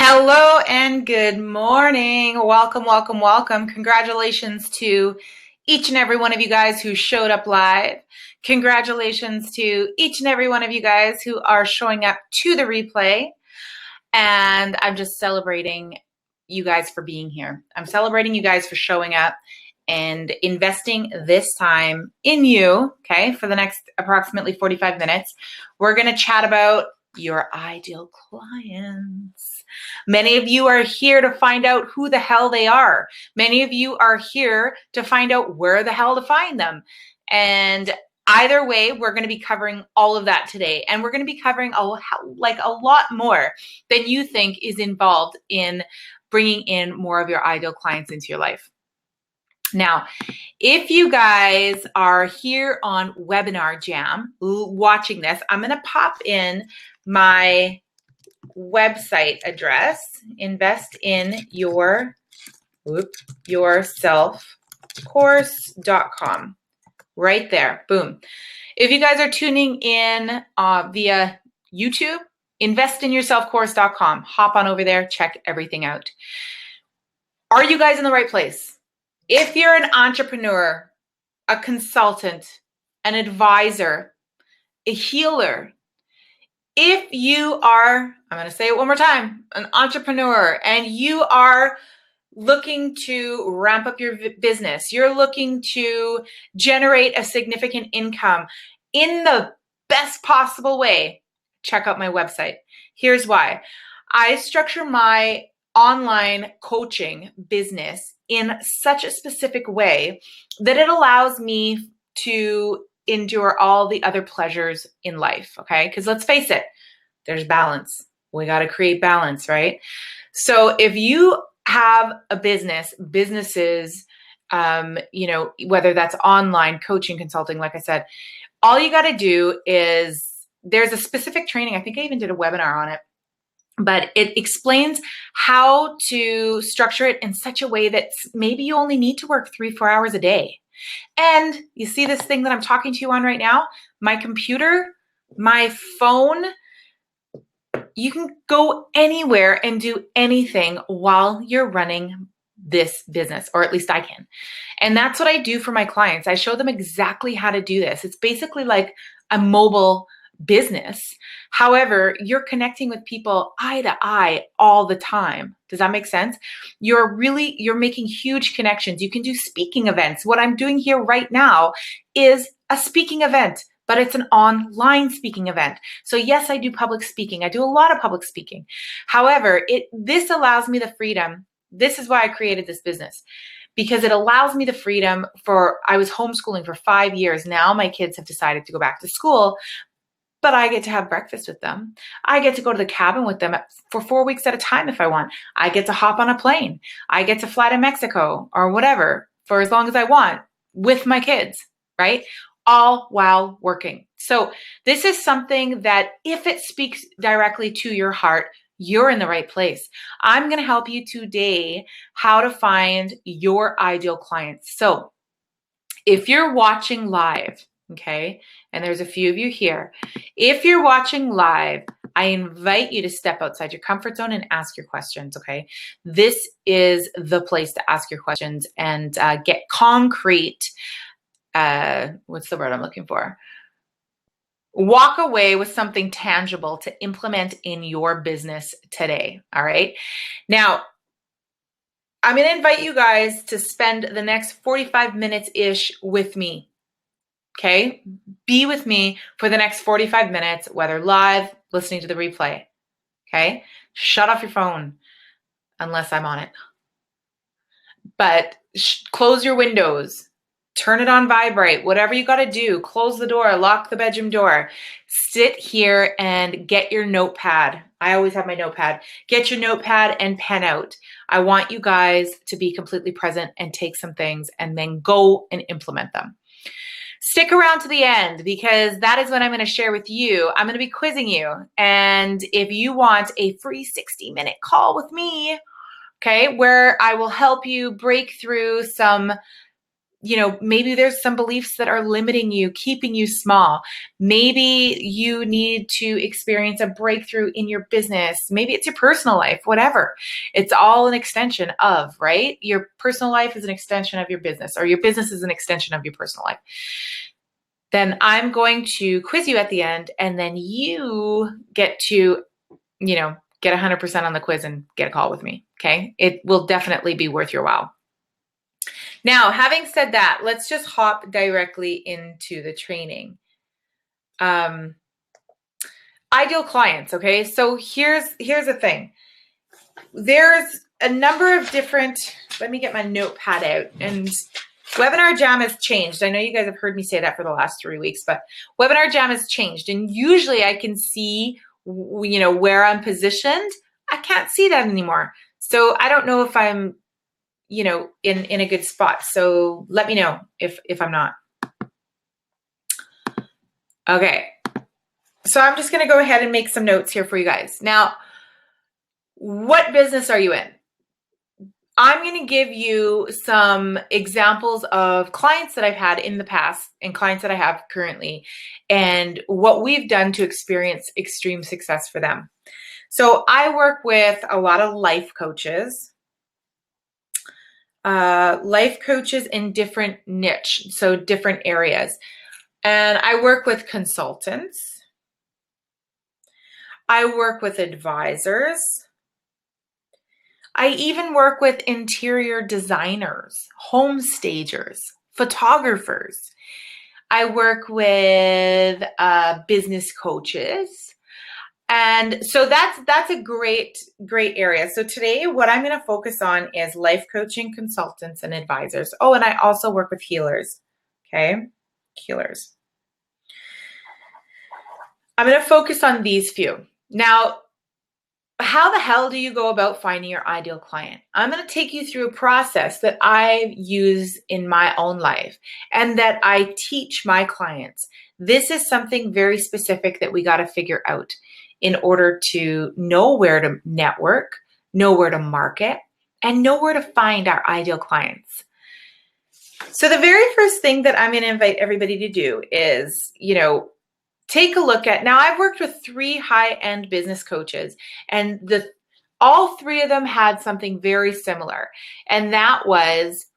Hello and good morning. Welcome, welcome, welcome. Congratulations to each and every one of you guys who showed up live. Congratulations to each and every one of you guys who are showing up to the replay. And I'm just celebrating you guys for being here. I'm celebrating you guys for showing up and investing this time in you, okay, for the next approximately 45 minutes. We're going to chat about your ideal clients. Many of you are here to find out who the hell they are. Many of you are here to find out where the hell to find them. And either way, we're going to be covering all of that today. And we're going to be covering a lot more than you think is involved in bringing in more of your ideal clients into your life. Now, if you guys are here on Webinar Jam watching this, I'm going to pop in my website address, investinyourselfcourse.com. Right there. Boom. If you guys are tuning in via YouTube, investinyourselfcourse.com. Hop on over there, check everything out. Are you guys in the right place? If you're an entrepreneur, a consultant, an advisor, a healer, if you are, I'm going to say it one more time, an entrepreneur, and you are looking to ramp up your business, you're looking to generate a significant income in the best possible way, check out my website. Here's why. I structure my online coaching business in such a specific way that it allows me to endure all the other pleasures in life, okay? Because let's face it, there's balance. We got to create balance, right? So if you have a businesses, whether that's online coaching, consulting, like I said, all you got to do is, there's a specific training. I think I even did a webinar on it, but it explains how to structure it in such a way that maybe you only need to work 3-4 hours a day. And you see this thing that I'm talking to you on right now, my computer, my phone, you can go anywhere and do anything while you're running this business, or at least I can. And that's what I do for my clients. I show them exactly how to do this. It's basically like a mobile business. However, you're connecting with people eye to eye all the time. Does that make sense? You're making huge connections. You can do speaking events. What I'm doing here right now is a speaking event, but it's an online speaking event. So yes, I do public speaking. I do a lot of public speaking. However, this allows me the freedom. This is why I created this business, because it allows me the freedom I was homeschooling for 5 years. Now my kids have decided to go back to school, but I get to have breakfast with them. I get to go to the cabin with them for 4 weeks at a time if I want. I get to hop on a plane. I get to fly to Mexico or whatever for as long as I want with my kids, right? All while working. So this is something that if it speaks directly to your heart, you're in the right place. I'm going to help you today how to find your ideal clients. So if you're watching live, okay, and there's a few of you here, if you're watching live, I invite you to step outside your comfort zone and ask your questions, okay? This is the place to ask your questions and get concrete. What's the word I'm looking for? Walk away with something tangible to implement in your business today, all right? Now, I'm going to invite you guys to spend the next 45 minutes-ish with me, okay? Be with me for the next 45 minutes, whether live, listening to the replay, okay? Shut off your phone unless I'm on it. But close your windows. Turn it on vibrate, whatever you got to do. Close the door, lock the bedroom door. Sit here and get your notepad. I always have my notepad. Get your notepad and pen out. I want you guys to be completely present and take some things and then go and implement them. Stick around to the end because that is what I'm going to share with you. I'm going to be quizzing you. And if you want a free 60-minute call with me, okay, where I will help you break through some maybe there's some beliefs that are limiting you, keeping you small. Maybe you need to experience a breakthrough in your business. Maybe it's your personal life, whatever. It's all an extension of, right? Your personal life is an extension of your business, or your business is an extension of your personal life. Then I'm going to quiz you at the end, and then you get to, get 100% on the quiz and get a call with me. Okay. It will definitely be worth your while. Now, having said that, let's just hop directly into the training. Ideal clients, okay? So here's the thing. There's a number of different, let me get my notepad out, and Webinar Jam has changed. I know you guys have heard me say that for the last 3 weeks, but Webinar Jam has changed, and usually I can see, where I'm positioned. I can't see that anymore. So I don't know if I'm in a good spot. So let me know if I'm not. Okay. So I'm just going to go ahead and make some notes here for you guys. Now, what business are you in? I'm going to give you some examples of clients that I've had in the past and clients that I have currently, and what we've done to experience extreme success for them. So I work with a lot of life coaches in different niche, so different areas. And I work with consultants. I work with advisors. I even work with interior designers, home stagers, photographers. I work with business coaches. And so that's a great area. So today, what I'm going to focus on is life coaching, consultants, and advisors. Oh, and I also work with healers. Okay, healers. I'm going to focus on these few. Now, how the hell do you go about finding your ideal client? I'm going to take you through a process that I use in my own life and that I teach my clients. This is something very specific that we got to figure out in order to know where to network, know where to market, and know where to find our ideal clients. So the very first thing that I'm going to invite everybody to do is, take a look at, now I've worked with 3 high-end business coaches, and all 3 of them had something very similar. And that was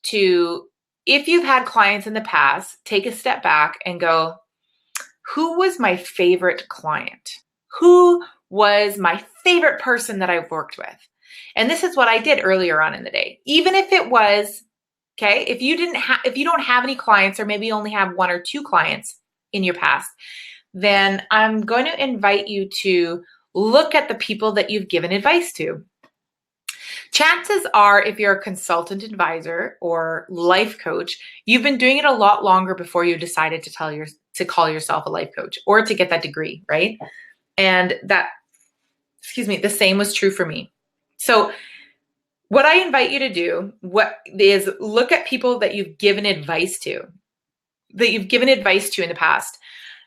to, if you've had clients in the past, take a step back and go, who was my favorite client? Who was my favorite person that I've worked with? And this is what I did earlier on in the day. Even if it was, okay, if you don't have any clients, or maybe you only have 1 or 2 clients in your past, then I'm going to invite you to look at the people that you've given advice to. Chances are, if you're a consultant, advisor, or life coach, you've been doing it a lot longer before you decided to call yourself a life coach or to get that degree, right? And the same was true for me. So what I invite you to do, is look at people that you've given advice to, in the past.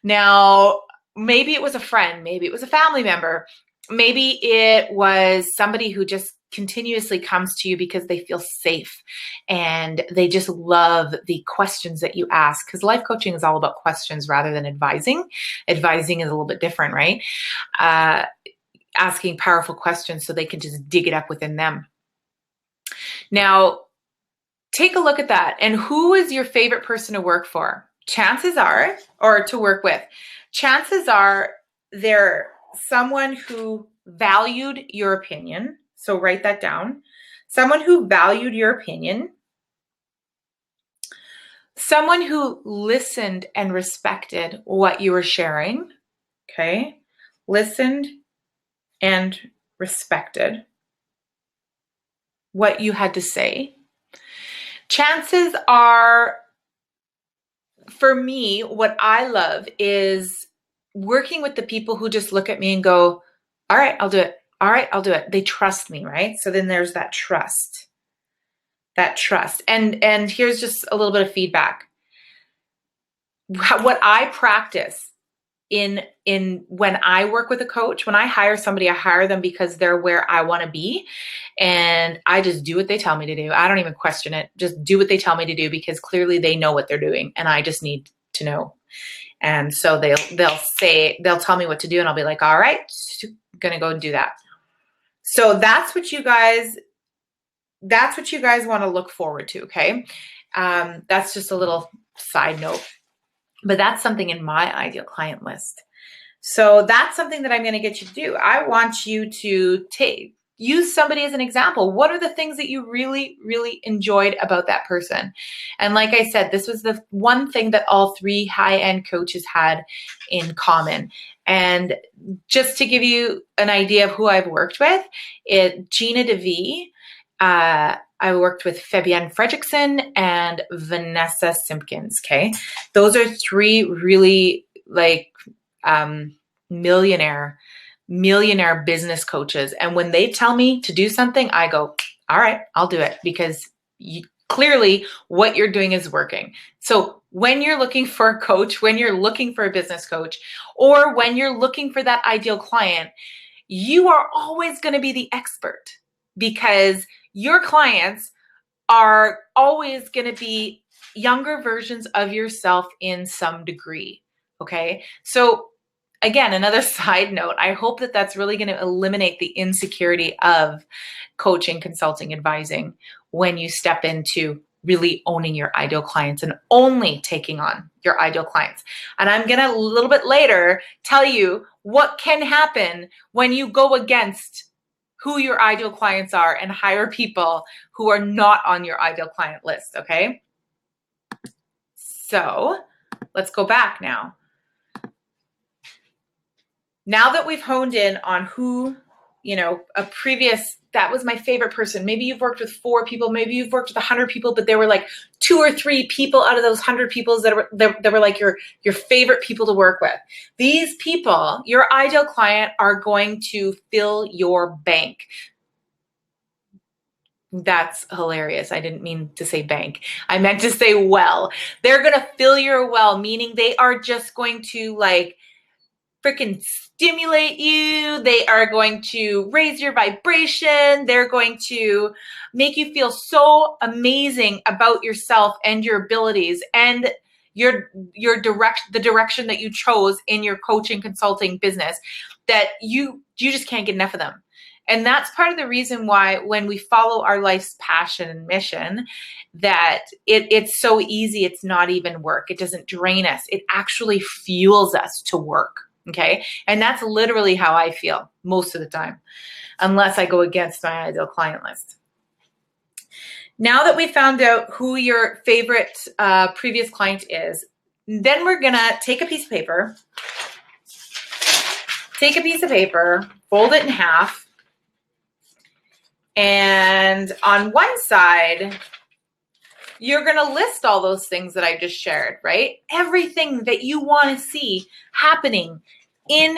Now, maybe it was a friend, maybe it was a family member, maybe it was somebody who just continuously comes to you because they feel safe and they just love the questions that you ask, because life coaching is all about questions rather than advising. Advising is a little bit different, right? Asking powerful questions so they can just dig it up within them. Now, take a look at that. And who is your favorite person to work for? Chances are, or to work with, chances are they're someone who valued your opinion. So write that down. Someone who valued your opinion. Someone who listened and respected what you were sharing. Okay. Listened and respected what you had to say. Chances are, for me, what I love is working with the people who just look at me and go, all right, I'll do it. All right, I'll do it. They trust me, right? So then there's that trust. And here's just a little bit of feedback. What I practice in when I work with a coach, when I hire somebody, I hire them because they're where I want to be. And I just do what they tell me to do. I don't even question it. Just do what they tell me to do, because clearly they know what they're doing and I just need to know. And so they'll tell me what to do and I'll be like, all right, gonna go and do that. So that's what you guys want to look forward to. Okay. That's just a little side note, but that's something in my ideal client list. So that's something that I'm going to get you to do. I want you to use somebody as an example. What are the things that you really, really enjoyed about that person? And like I said, this was the one thing that all three high-end coaches had in common. And just to give you an idea of who I've worked with, Gina DeVee, I worked with Fabienne Fredrickson and Vanessa Simpkins. Okay. Those are three really millionaire business coaches. And when they tell me to do something, I go, all right, I'll do it, because clearly what you're doing is working. So when you're looking for a coach, when you're looking for a business coach, or when you're looking for that ideal client, you are always going to be the expert, because your clients are always going to be younger versions of yourself in some degree. Okay. So again, another side note, I hope that that's really going to eliminate the insecurity of coaching, consulting, advising when you step into really owning your ideal clients and only taking on your ideal clients. And I'm going to a little bit later tell you what can happen when you go against who your ideal clients are and hire people who are not on your ideal client list. Okay. So let's go back now. Now that we've honed in on who, that was my favorite person. Maybe you've worked with 4 people, maybe you've worked with 100 people, but there were like 2 or 3 people out of those 100 people that were like your favorite people to work with. These people, your ideal client, are going to fill your bank. That's hilarious. I didn't mean to say bank. I meant to say well. They're going to fill your well, meaning they are just going to freaking stimulate you. They are going to raise your vibration. They're going to make you feel so amazing about yourself and your abilities and the direction that you chose in your coaching, consulting business, that you just can't get enough of them. And that's part of the reason why when we follow our life's passion and mission, that it's so easy. It's not even work. It doesn't drain us. It actually fuels us to work. Okay. And that's literally how I feel most of the time, unless I go against my ideal client list. Now that we found out who your favorite previous client is, then we're going to take a piece of paper, fold it in half. And on one side, you're going to list all those things that I just shared, right? Everything that you want to see happening in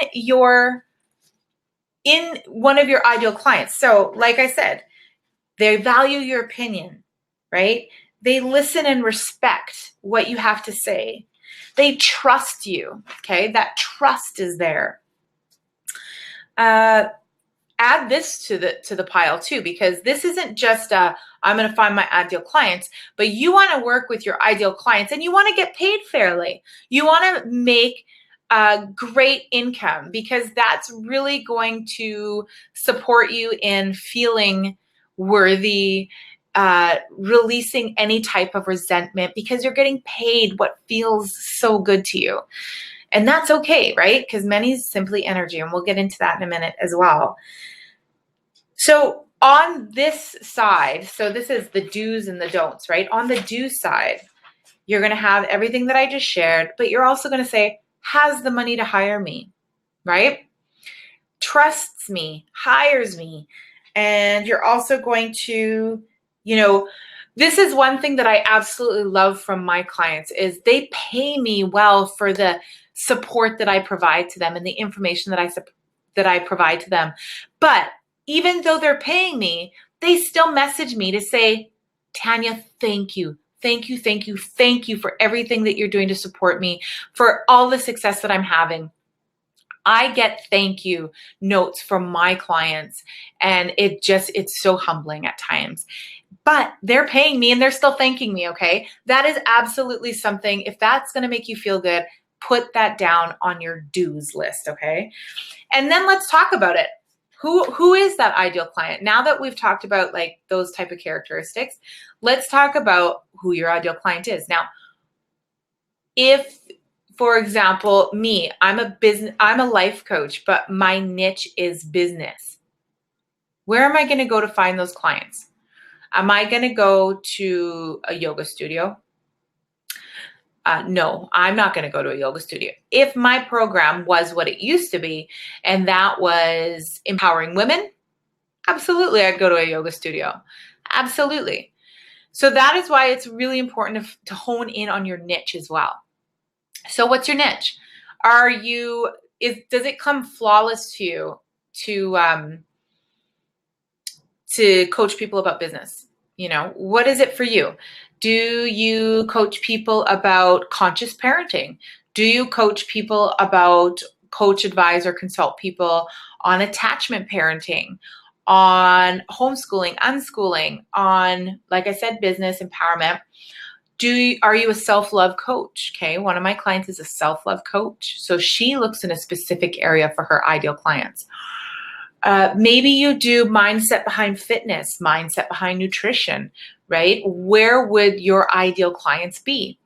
one of your ideal clients. So like I said, they value your opinion, right? They listen and respect what you have to say. They trust you, okay? That trust is there. Add this to the pile too, because this isn't just I'm going to find my ideal clients, but you want to work with your ideal clients and you want to get paid fairly. You want to make great income, because that's really going to support you in feeling worthy, releasing any type of resentment, because you're getting paid what feels so good to you. And that's okay, right? Because money is simply energy. And we'll get into that in a minute as well. So on this side, so this is the do's and the don'ts, right? On the do side, you're going to have everything that I just shared, but you're also going to say, has the money to hire me, right? Trusts me, hires me. And you're also going to, this is one thing that I absolutely love from my clients is they pay me well for the support that I provide to them and the information that I provide to them. But even though they're paying me, they still message me to say, Tanya, thank you. Thank you, thank you, thank you for everything that you're doing to support me, for all the success that I'm having. I get thank you notes from my clients, and it's so humbling at times. But they're paying me and they're still thanking me, okay? That is absolutely something, if that's gonna make you feel good, put that down on your do's list, okay? And then let's talk about it. Who is that ideal client? Now that we've talked about like those type of characteristics, let's talk about who your ideal client is. Now, if, for example, me, I'm a life coach, but my niche is business. Where am I going to go to find those clients? Am I going to go to a yoga studio? No, I'm not going to go to a yoga studio. If my program was what it used to be, and that was empowering women, absolutely, I'd go to a yoga studio. Absolutely. So that is why it's really important to hone in on your niche as well. So what's your niche? Does it come flawless to you to coach people about business? You know, what is it for you? Do you coach people about conscious parenting? Do you coach people about advise, or consult people on attachment parenting, on homeschooling, unschooling, on, like I said, business empowerment? Are you a self-love coach? Okay, one of my clients is a self-love coach. So she looks in a specific area for her ideal clients. Maybe you do mindset behind fitness, mindset behind nutrition, right? Where would your ideal clients be?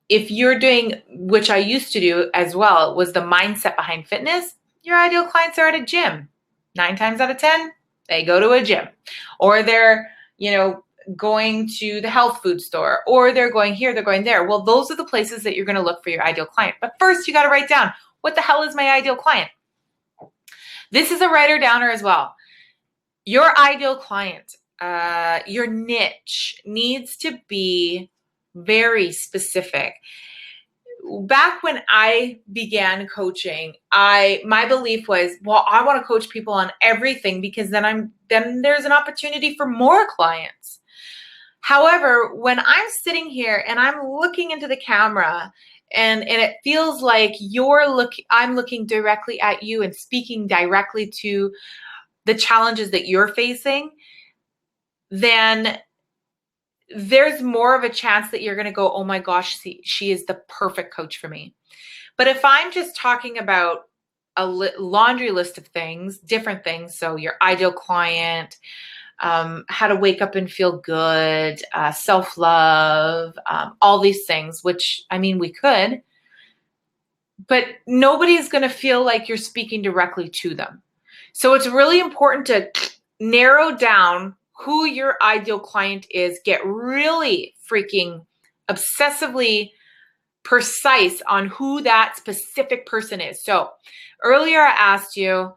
If you're doing, which I used to do as well, was the mindset behind fitness, your ideal clients are at a gym. 9 times out of 10, they go to a gym. Or they're, going to the health food store, or they're going here, they're going there. Well, those are the places that you're going to look for your ideal client. But first, you got to write down, what the hell is my ideal client? This is a writer-downer as well. Your ideal client, your niche needs to be very specific. Back when I began coaching, my belief was, well, I want to coach people on everything because then there's an opportunity for more clients. However, when I'm sitting here and I'm looking into the camera and it feels like I'm looking directly at you and speaking directly to the challenges that you're facing, then there's more of a chance that you're going to go, oh my gosh, she is the perfect coach for me. But if I'm just talking about a laundry list of things, different things, so your ideal client, how to wake up and feel good, self-love, all these things, which, I mean, we could, but nobody's going to feel like you're speaking directly to them. So it's really important to narrow down who your ideal client is, get really freaking obsessively precise on who that specific person is. So earlier I asked you,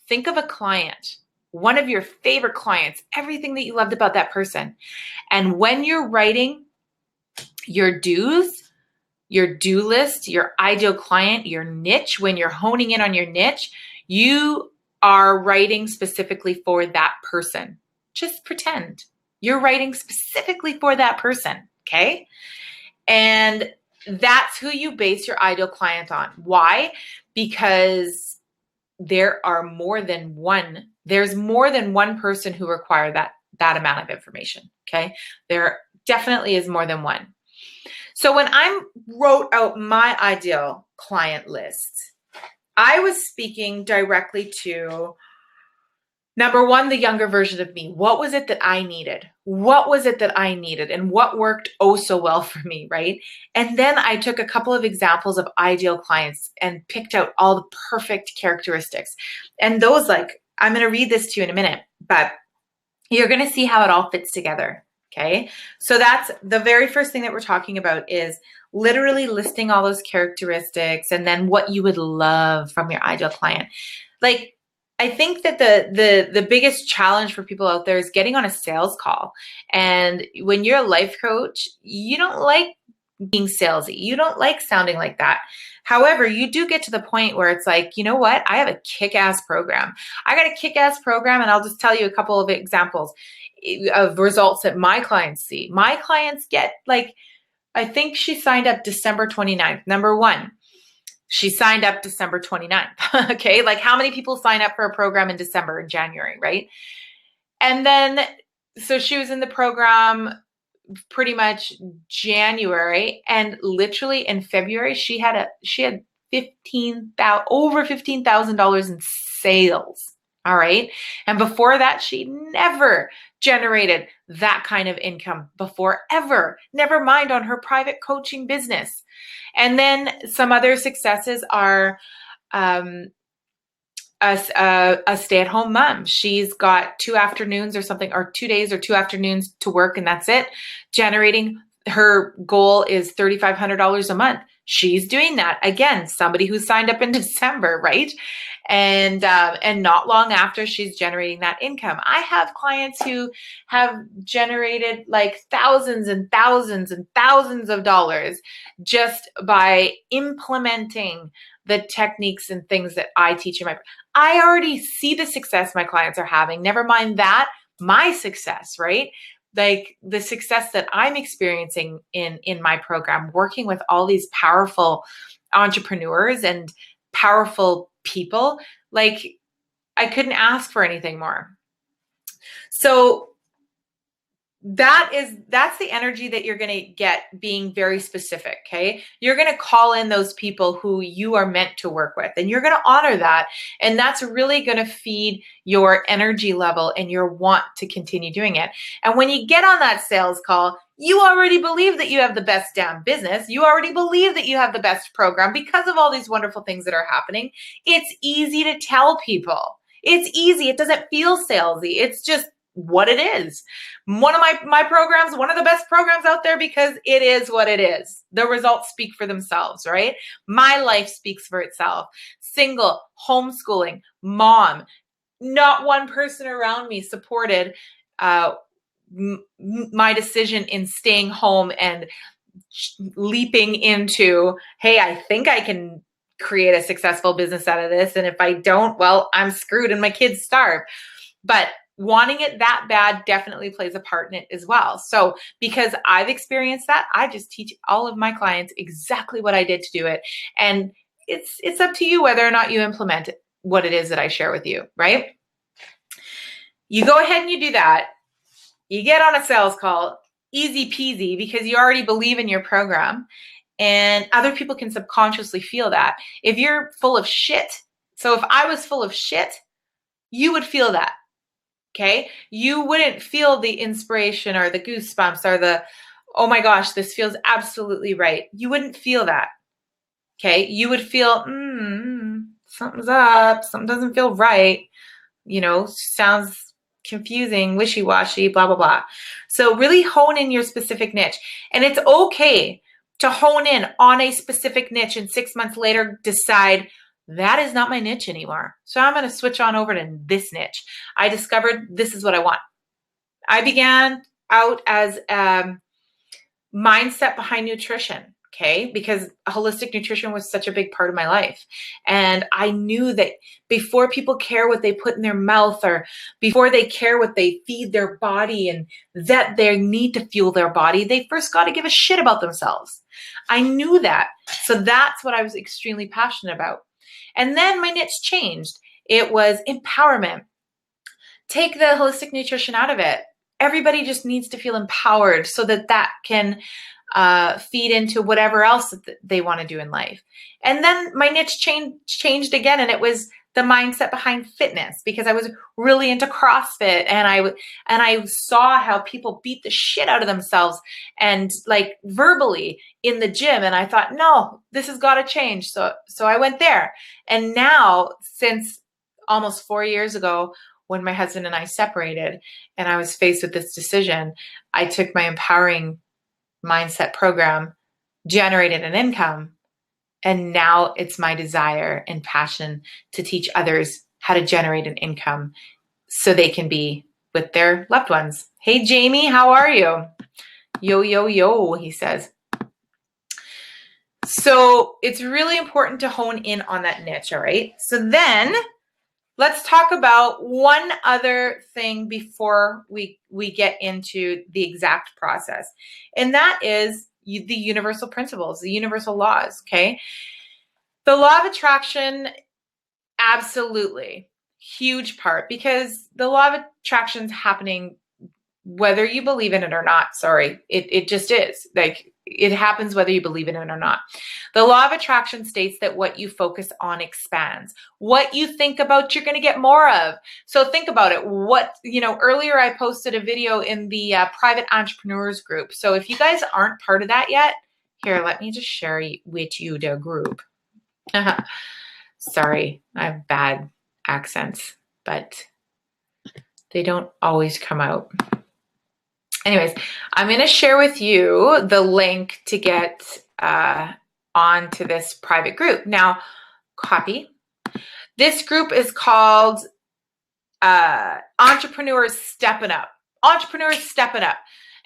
think of a client, one of your favorite clients, everything that you loved about that person. And when you're writing your do's, your do list, your ideal client, your niche, when you're honing in on your niche, you are writing specifically for that person. Just pretend you're writing specifically for that person, okay? And that's who you base your ideal client on. Why? Because there's more than one person who require that amount of information, okay? There definitely is more than one. So when I wrote out my ideal client list, I was speaking directly to, number one, the younger version of me. What was it that I needed? What was it that I needed? And what worked oh so well for me, right? And then I took a couple of examples of ideal clients and picked out all the perfect characteristics. And those, I'm going to read this to you in a minute, but you're going to see how it all fits together. Okay. So that's the very first thing that we're talking about, is literally listing all those characteristics and then what you would love from your ideal client. I think that the biggest challenge for people out there is getting on a sales call. And when you're a life coach, you don't like being salesy. You don't like sounding like that. However, you do get to the point where it's like, you know what? I have a kick-ass program. I got a kick-ass program, and I'll just tell you a couple of examples of results that my clients see. My clients get, I think she signed up December 29th. Number one, She signed up December 29th. Okay. Like how many people sign up for a program in December and January, right? And then, so she was in the program pretty much January, and literally in February, she had over $15,000 in sales. All right. And before that, she never generated that kind of income before, ever, never mind on her private coaching business. And then some other successes are, a stay-at-home mom. She's got 2 afternoons or something, or 2 days or 2 afternoons to work, and that's it. Generating, her goal is $3,500 a month. She's doing that. Again, somebody who signed up in December, right? And not long after, she's generating that income. I have clients who have generated like thousands and thousands and thousands of dollars just by implementing the techniques and things that I teach in my, I already see the success my clients are having. Never mind that, my success, right? Like the success that I'm experiencing in my program, working with all these powerful entrepreneurs and powerful people. Like I couldn't ask for anything more. So that's the energy that you're going to get being very specific. Okay. You're going to call in those people who you are meant to work with, and you're going to honor that. And that's really going to feed your energy level and your want to continue doing it. And when you get on that sales call, you already believe that you have the best damn business. You already believe that you have the best program because of all these wonderful things that are happening. It's easy to tell people. It's easy. It doesn't feel salesy. It's just what it is. One of my programs, one of the best programs out there, because it is what it is. The results speak for themselves, right? My life speaks for itself. Single, homeschooling, mom, not one person around me supported my decision in staying home and leaping into, hey, I think I can create a successful business out of this. And if I don't, well, I'm screwed and my kids starve. But wanting it that bad definitely plays a part in it as well. So because I've experienced that, I just teach all of my clients exactly what I did to do it. And it's up to you whether or not you implement what it is that I share with you, right? You go ahead and you do that. You get on a sales call, easy peasy, because you already believe in your program, and other people can subconsciously feel that. If you're full of shit, so if I was full of shit, you would feel that. Okay. You wouldn't feel the inspiration or the goosebumps or the, oh my gosh, this feels absolutely right. You wouldn't feel that. Okay. You would feel, something's up. Something doesn't feel right. Sounds confusing, wishy-washy, blah, blah, blah. So really hone in your specific niche. And it's okay to hone in on a specific niche and 6 months later decide, that is not my niche anymore. So I'm going to switch on over to this niche. I discovered this is what I want. I began out as mindset behind nutrition, okay? Because holistic nutrition was such a big part of my life. And I knew that before people care what they put in their mouth, or before they care what they feed their body and that they need to fuel their body, they first got to give a shit about themselves. I knew that. So that's what I was extremely passionate about. And then my niche changed. It was empowerment. Take the holistic nutrition out of it. Everybody just needs to feel empowered so that that can feed into whatever else that they want to do in life. And then my niche changed again, and it was the mindset behind fitness, because I was really into CrossFit, and I saw how people beat the shit out of themselves and like verbally in the gym. And I thought, no, this has got to change. So I went there. And now, since almost 4 years ago, when my husband and I separated and I was faced with this decision, I took my empowering mindset program, generated an income, and now it's my desire and passion to teach others how to generate an income so they can be with their loved ones. Hey, Jamie, how are you? Yo, yo, yo, he says. So it's really important to hone in on that niche, all right? So then let's talk about one other thing before we get into the exact process. And that is the universal principles, the universal laws, okay? The law of attraction, absolutely. Huge part, because the law of attraction is happening whether you believe in it or not. Sorry, it just is. Like, it happens whether you believe in it or not. The law of attraction states that what you focus on expands. What you think about, you're going to get more of. So think about it. Earlier I posted a video in the private entrepreneurs group. So if you guys aren't part of that yet, here, let me just share with you the group. Sorry, I have bad accents, but they don't always come out. Anyways, I'm going to share with you the link to get onto this private group. Now, copy. This group is called Entrepreneurs Stepping Up. Entrepreneurs Stepping Up.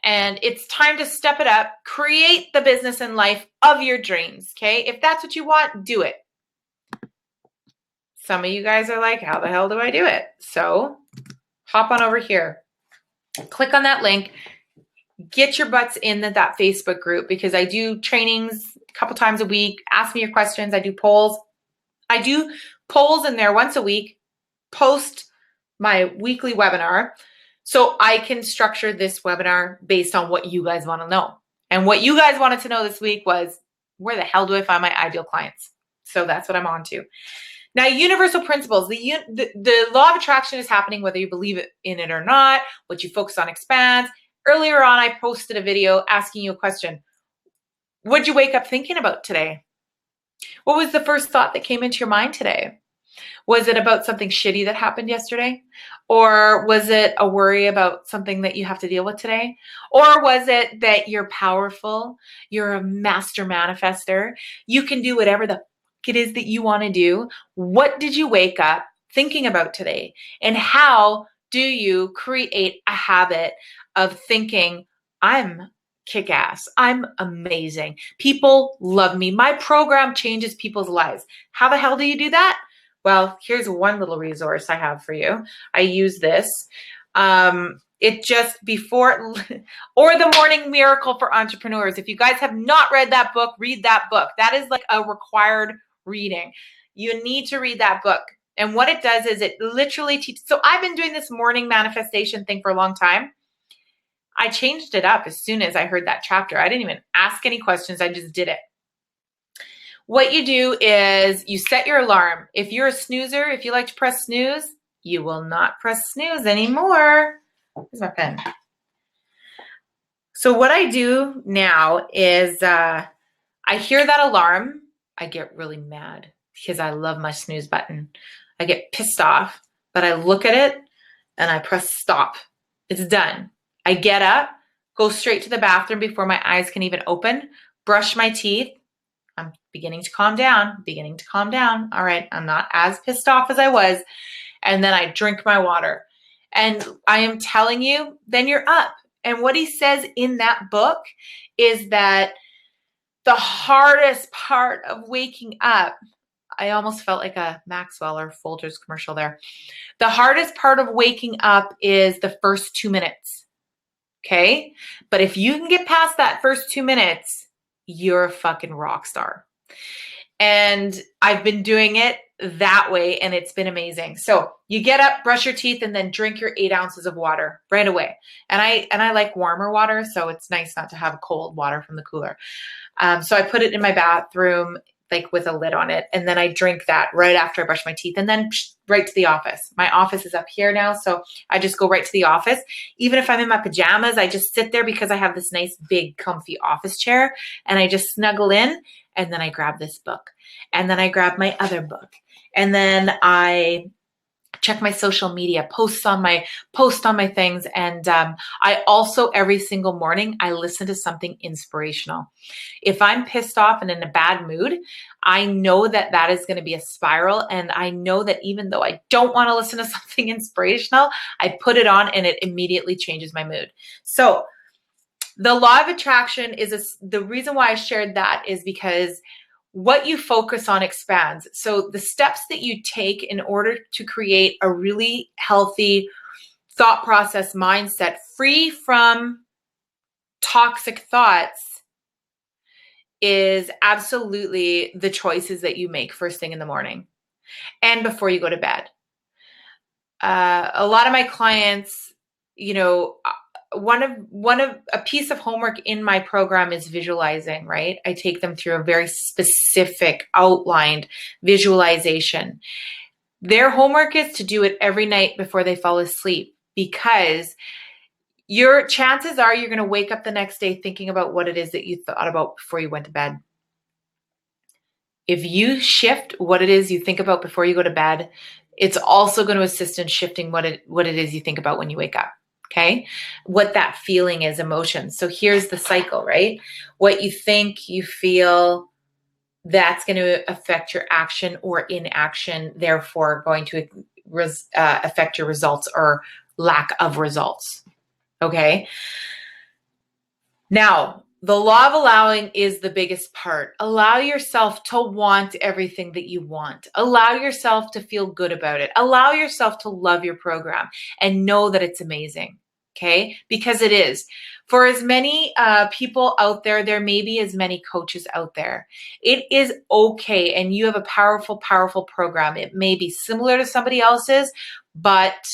And it's time to step it up. Create the business and life of your dreams, okay? If that's what you want, do it. Some of you guys are like, how the hell do I do it? So hop on over here. Click on that link. Get your butts in that Facebook group, because I do trainings a couple times a week. Ask me your questions. I do polls. I do polls in there once a week. Post my weekly webinar so I can structure this webinar based on what you guys want to know. And what you guys wanted to know this week was, where the hell do I find my ideal clients? So that's what I'm on to. Now, universal principles. The law of attraction is happening whether you believe in it or not. What you focus on expands. Earlier on, I posted a video asking you a question. What did you wake up thinking about today? What was the first thought that came into your mind today? Was it about something shitty that happened yesterday? Or was it a worry about something that you have to deal with today? Or was it that you're powerful, you're a master manifester, you can do whatever the it is that you want to do? What did you wake up thinking about today? And how do you create a habit of thinking, I'm kick-ass, I'm amazing, people love me, my program changes people's lives? How the hell do you do that? Well, here's one little resource I have for you. I use this. It just before, or The Morning Miracle for Entrepreneurs. If you guys have not read that book, read that book. That is like a required reading. You need to read that book. And what it does is it literally teaches. So I've been doing this morning manifestation thing for a long time. I changed it up as soon as I heard that chapter. I didn't even ask any questions. I just did it. What you do is you set your alarm. If you're a snoozer, if you like to press snooze, you will not press snooze anymore. Where's my pen? So what I do now is I hear that alarm. I get really mad because I love my snooze button. I get pissed off, but I look at it and I press stop. It's done. I get up, go straight to the bathroom before my eyes can even open, brush my teeth. I'm beginning to calm down, All right, I'm not as pissed off as I was. And then I drink my water. And I am telling you, then you're up. And what he says in that book is that the hardest part of waking up, I almost felt like a Maxwell or Folgers commercial there. The hardest part of waking up is the first 2 minutes. Okay? But if you can get past that first 2 minutes, you're a fucking rock star. And I've been doing it that way, and it's been amazing. So you get up, brush your teeth, and then drink your 8 ounces of water right away. And I like warmer water, so it's nice not to have cold water from the cooler. So I put it in my bathroom, like with a lid on it, and then I drink that right after I brush my teeth, and then right to the office. My office is up here now, so I just go right to the office. Even if I'm in my pajamas, I just sit there because I have this nice big comfy office chair, and I just snuggle in, and then I grab this book, and then I grab my other book, and then I check my social media, post on my things. And I also, every single morning, I listen to something inspirational. If I'm pissed off and in a bad mood, I know that that is going to be a spiral. And I know that even though I don't want to listen to something inspirational, I put it on and it immediately changes my mood. So the law of attraction is the reason why I shared that is because what you focus on expands. So the steps that you take in order to create a really healthy thought process mindset, free from toxic thoughts, is absolutely the choices that you make first thing in the morning and before you go to bed. A lot of my clients, you know, one of a piece of homework in my program is visualizing, right? I take them through a very specific outlined visualization. Their homework is to do it every night before they fall asleep, because your chances are you're going to wake up the next day thinking about what it is that you thought about before you went to bed. If you shift what it is you think about before you go to bed, it's also going to assist in shifting what it is you think about when you wake up. Okay? What that feeling is, emotion. So here's the cycle, right? What you think, you feel, that's going to affect your action or inaction, therefore going to affect your results or lack of results. Okay? Now, the law of allowing is the biggest part. Allow yourself to want everything that you want. Allow yourself to feel good about it. Allow yourself to love your program and know that it's amazing, okay? Because it is. For as many people out there, there may be as many coaches out there. It is okay, and you have a powerful, powerful program. It may be similar to somebody else's, but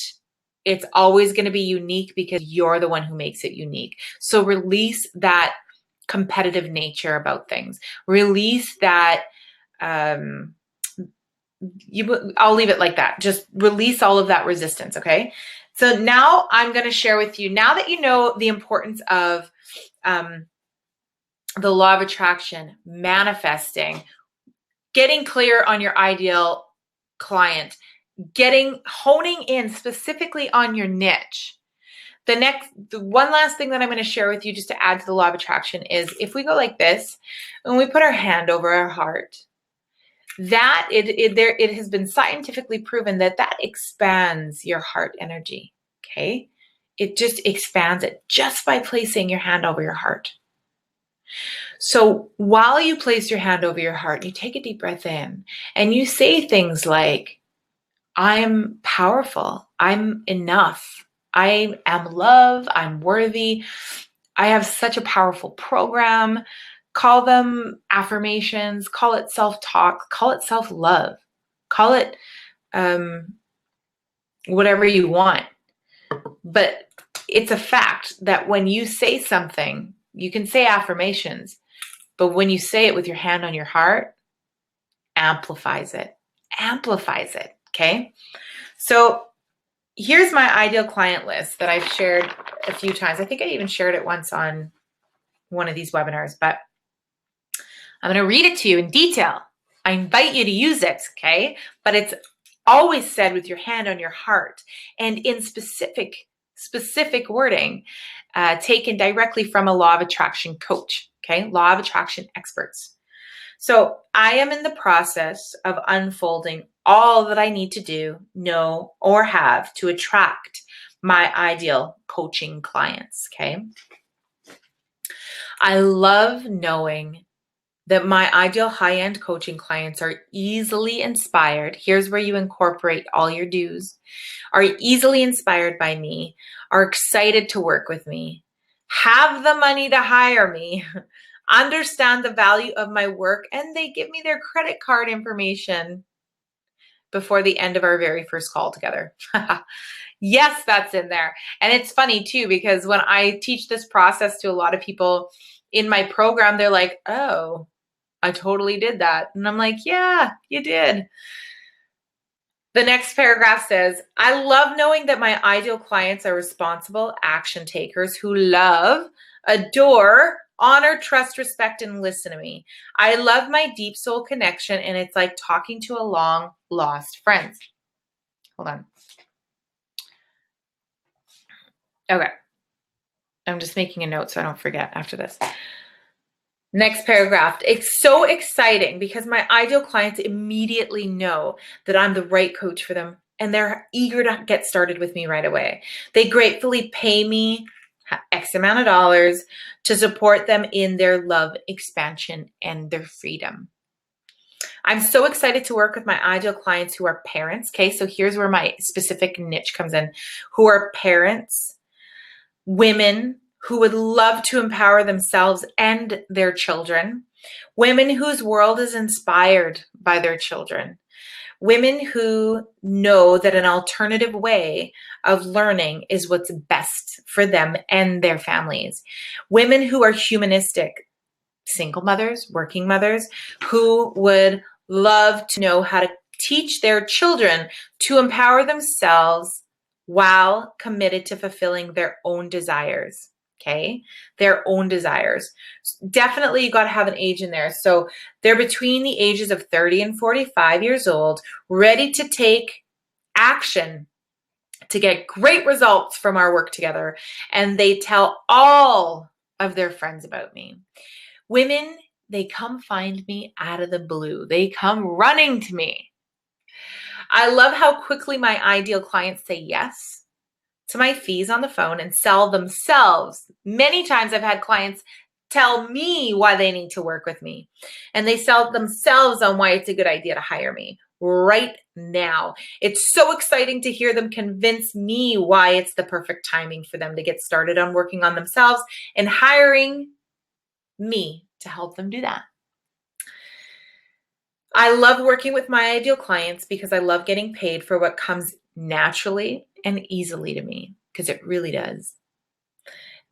it's always going to be unique because you're the one who makes it unique. So release that competitive nature about things. Release that, I'll leave it like that. Just release all of that resistance, okay? So now I'm going to share with you, now that you know the importance of the law of attraction, manifesting, getting clear on your ideal client, honing in specifically on your niche. The one last thing that I'm going to share with you just to add to the law of attraction is if we go like this and we put our hand over our heart, that it has been scientifically proven that expands your heart energy. Okay. It just expands it just by placing your hand over your heart. So while you place your hand over your heart, you take a deep breath in and you say things like, I'm powerful. I'm enough. I am love. I'm worthy. I have such a powerful program. Call them affirmations. Call it self-talk. Call it self-love. Call it whatever you want. But it's a fact that when you say something, you can say affirmations, but when you say it with your hand on your heart, amplifies it. Amplifies it. Okay? So here's my ideal client list that I've shared a few times. I think I even shared it once on one of these webinars, but I'm going to read it to you in detail. I invite you to use it, okay? But it's always said with your hand on your heart and in specific wording, taken directly from a law of attraction coach, okay? Law of attraction experts. So I am in the process of unfolding all that I need to do, know, or have to attract my ideal coaching clients, okay? I love knowing that my ideal high-end coaching clients are easily inspired. Here's where you incorporate all your dues. Are easily inspired by me, are excited to work with me, have the money to hire me, understand the value of my work, and they give me their credit card information before the end of our very first call together. Yes, that's in there. And it's funny too, because when I teach this process to a lot of people in my program, they're like, oh, I totally did that. And I'm like, yeah, you did. The next paragraph says, I love knowing that my ideal clients are responsible action takers who love, adore, honor, trust, respect, and listen to me. I love my deep soul connection, and it's like talking to a long lost friend. Hold on. Okay. I'm just making a note so I don't forget after this. Next paragraph. It's so exciting because my ideal clients immediately know that I'm the right coach for them, and they're eager to get started with me right away. They gratefully pay me X amount of dollars to support them in their love expansion and their freedom. I'm so excited to work with my ideal clients who are parents. Okay, so here's where my specific niche comes in. Who are parents, women who would love to empower themselves and their children, women whose world is inspired by their children, women who know that an alternative way of learning is what's best for them and their families, women who are humanistic, single mothers, working mothers, who would love to know how to teach their children to empower themselves while committed to fulfilling their own desires. Okay, their own desires. Definitely, you got to have an age in there. So they're between the ages of 30 and 45 years old, ready to take action to get great results from our work together. And they tell all of their friends about me. Women, they come find me out of the blue. They come running to me. I love how quickly my ideal clients say yes to my fees on the phone and sell themselves. Many times I've had clients tell me why they need to work with me, and they sell themselves on why it's a good idea to hire me right now. It's so exciting to hear them convince me why it's the perfect timing for them to get started on working on themselves and hiring me to help them do that. I love working with my ideal clients because I love getting paid for what comes naturally and easily to me, because it really does.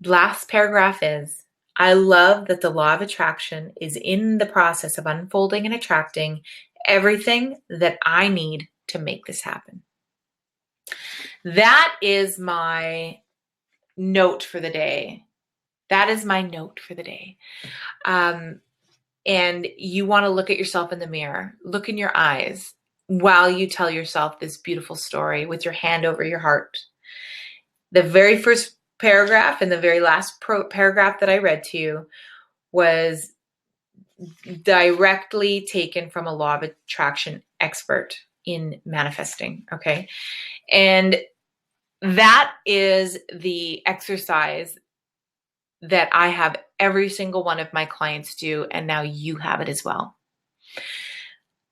Last paragraph is, I love that the law of attraction is in the process of unfolding and attracting everything that I need to make this happen. That is my note for the day. That is my note for the day. And you want to look at yourself in the mirror, look in your eyes while you tell yourself this beautiful story with your hand over your heart. The very first paragraph and the very last paragraph that I read to you was directly taken from a law of attraction expert in manifesting. Okay. And that is the exercise that I have every single one of my clients do. And now you have it as well.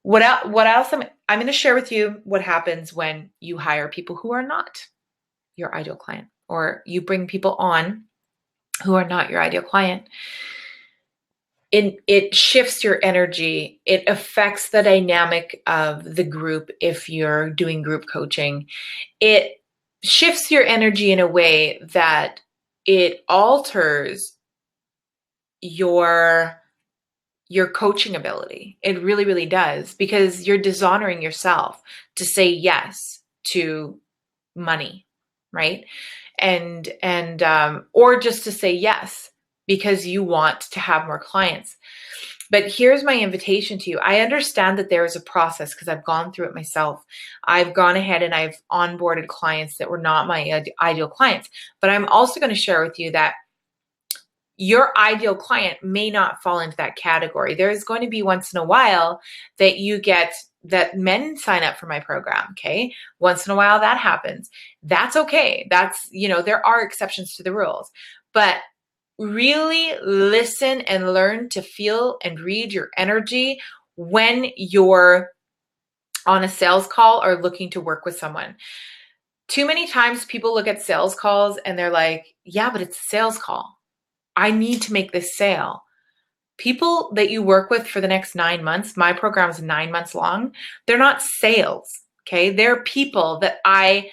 What else? I'm going to share with you what happens when you hire people who are not your ideal client, or you bring people on who are not your ideal client. It shifts your energy. It affects the dynamic of the group if you're doing group coaching. It shifts your energy in a way that it alters your coaching ability. It really, really does, because you're dishonoring yourself to say yes to money, right? And or just to say yes because you want to have more clients. But here's my invitation to you. I understand that there is a process because I've gone through it myself. I've gone ahead and I've onboarded clients that were not my ideal clients. But I'm also going to share with you that your ideal client may not fall into that category. There is going to be once in a while that you get that men sign up for my program. Okay. Once in a while that happens. That's okay. That's, there are exceptions to the rules, but really listen and learn to feel and read your energy when you're on a sales call or looking to work with someone. Too many times people look at sales calls and they're like, yeah, but it's a sales call. I need to make this sale. People that you work with for the next 9 months, my program is 9 months long. They're not sales. Okay. They're people that I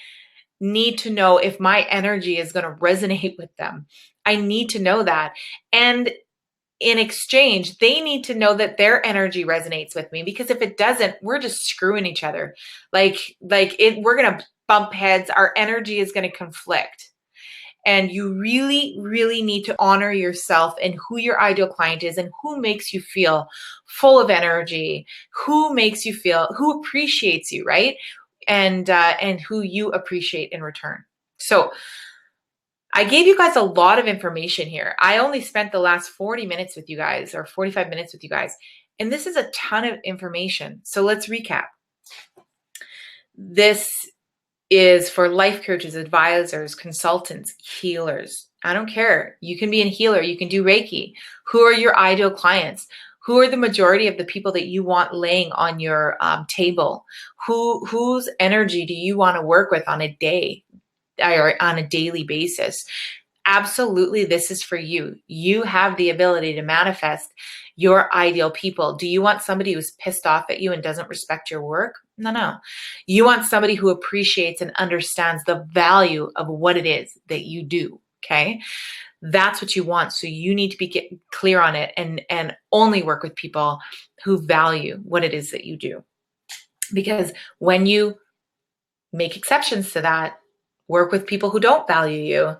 need to know if my energy is going to resonate with them. I need to know that. And in exchange, they need to know that their energy resonates with me, because if it doesn't, we're just screwing each other. We're going to bump heads. Our energy is going to conflict. And you really, really need to honor yourself and who your ideal client is and who makes you feel full of energy, who appreciates you, right? And who you appreciate in return. So I gave you guys a lot of information here. I only spent the last 40 minutes with you guys, or 45 minutes with you guys. And this is a ton of information. So let's recap. This is for life coaches, advisors, consultants, healers. I don't care. You can be a healer. You can do Reiki. Who are your ideal clients? Who are the majority of the people that you want laying on your table? Whose energy do you want to work with on a day or on a daily basis? Absolutely, this is for you. You have the ability to manifest your ideal people. Do you want somebody who's pissed off at you and doesn't respect your work? No. You want somebody who appreciates and understands the value of what it is that you do. Okay. That's what you want. So you need to be clear on it and only work with people who value what it is that you do. Because when you make exceptions to that, work with people who don't value you,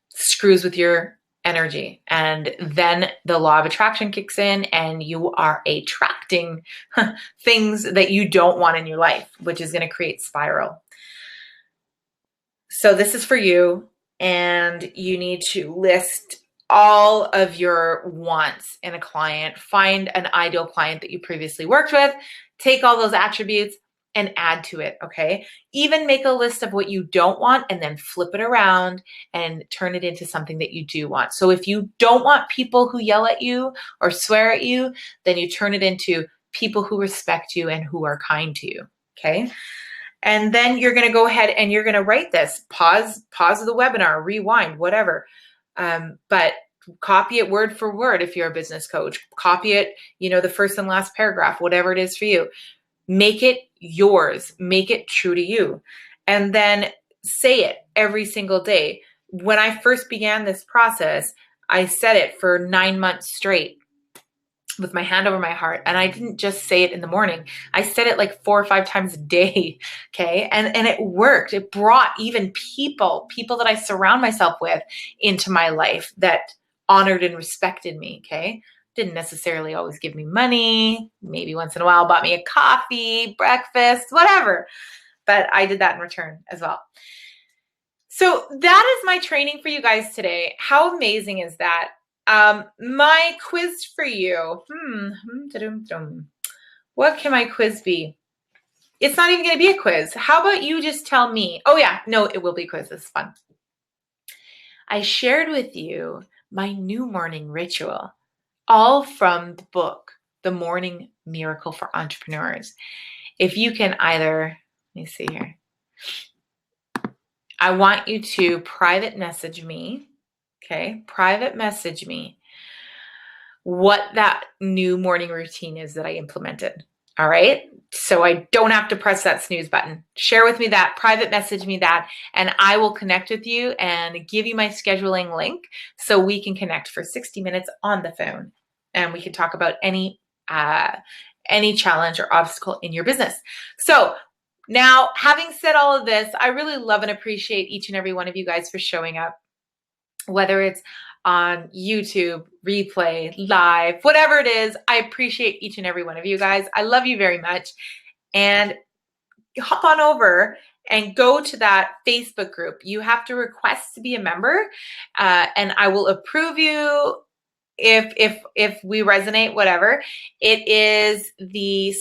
screws with your energy. And then the law of attraction kicks in and you are attracting things that you don't want in your life, which is going to create spiral. So this is for you, and you need to list all of your wants in a client. Find an ideal client that you previously worked with, take all those attributes and add to it, okay? Even make a list of what you don't want and then flip it around and turn it into something that you do want. So if you don't want people who yell at you or swear at you, then you turn it into people who respect you and who are kind to you, okay? And then you're going to go ahead and you're going to write this, pause the webinar, rewind, whatever. But copy it word for word. If you're a business coach, copy it, the first and last paragraph, whatever it is for you. Make it yours, make it true to you. And then say it every single day. When I first began this process, I said it for 9 months straight with my hand over my heart. And I didn't just say it in the morning. I said it like 4 or 5 times a day. Okay. And it worked. It brought even people that I surround myself with into my life that honored and respected me. Okay. Didn't necessarily always give me money. Maybe once in a while bought me a coffee, breakfast, whatever. But I did that in return as well. So that is my training for you guys today. How amazing is that? My quiz for you. What can my quiz be? It's not even going to be a quiz. How about you just tell me? Oh yeah, no, it will be a quiz. This is fun. I shared with you my new morning ritual, all from the book, The Morning Miracle for Entrepreneurs. If you can either, let me see here. I want you to private message me. Okay, private message me what that new morning routine is that I implemented. All right, so I don't have to press that snooze button. Share with me that, private message me that, and I will connect with you and give you my scheduling link so we can connect for 60 minutes on the phone, and we can talk about any challenge or obstacle in your business. So now, having said all of this, I really love and appreciate each and every one of you guys for showing up, whether it's on YouTube, replay, live, whatever it is. I appreciate each and every one of you guys. I love you very much. And hop on over and go to that Facebook group. You have to request to be a member, and I will approve you if we resonate, whatever. It is the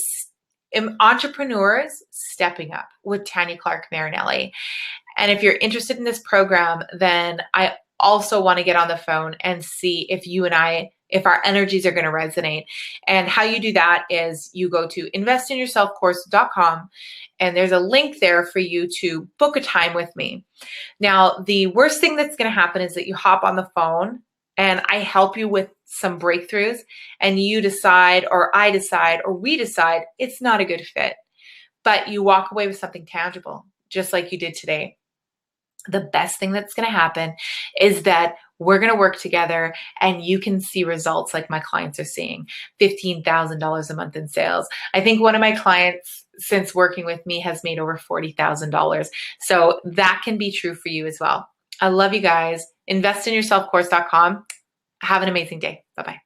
Entrepreneurs Stepping Up with Tanya Clarke-Marinelli. And if you're interested in this program, then I also want to get on the phone and see if you and I, if our energies are going to resonate. And how you do that is you go to investinyourselfcourse.com, and there's a link there for you to book a time with me. Now, the worst thing that's going to happen is that you hop on the phone and I help you with some breakthroughs, and you decide, or I decide, or we decide it's not a good fit, but you walk away with something tangible, just like you did today. The best thing that's going to happen is that we're going to work together and you can see results like my clients are seeing, $15,000 a month in sales. I think one of my clients, since working with me, has made over $40,000. So that can be true for you as well. I love you guys. Investinyourselfcourse.com. Have an amazing day. Bye-bye.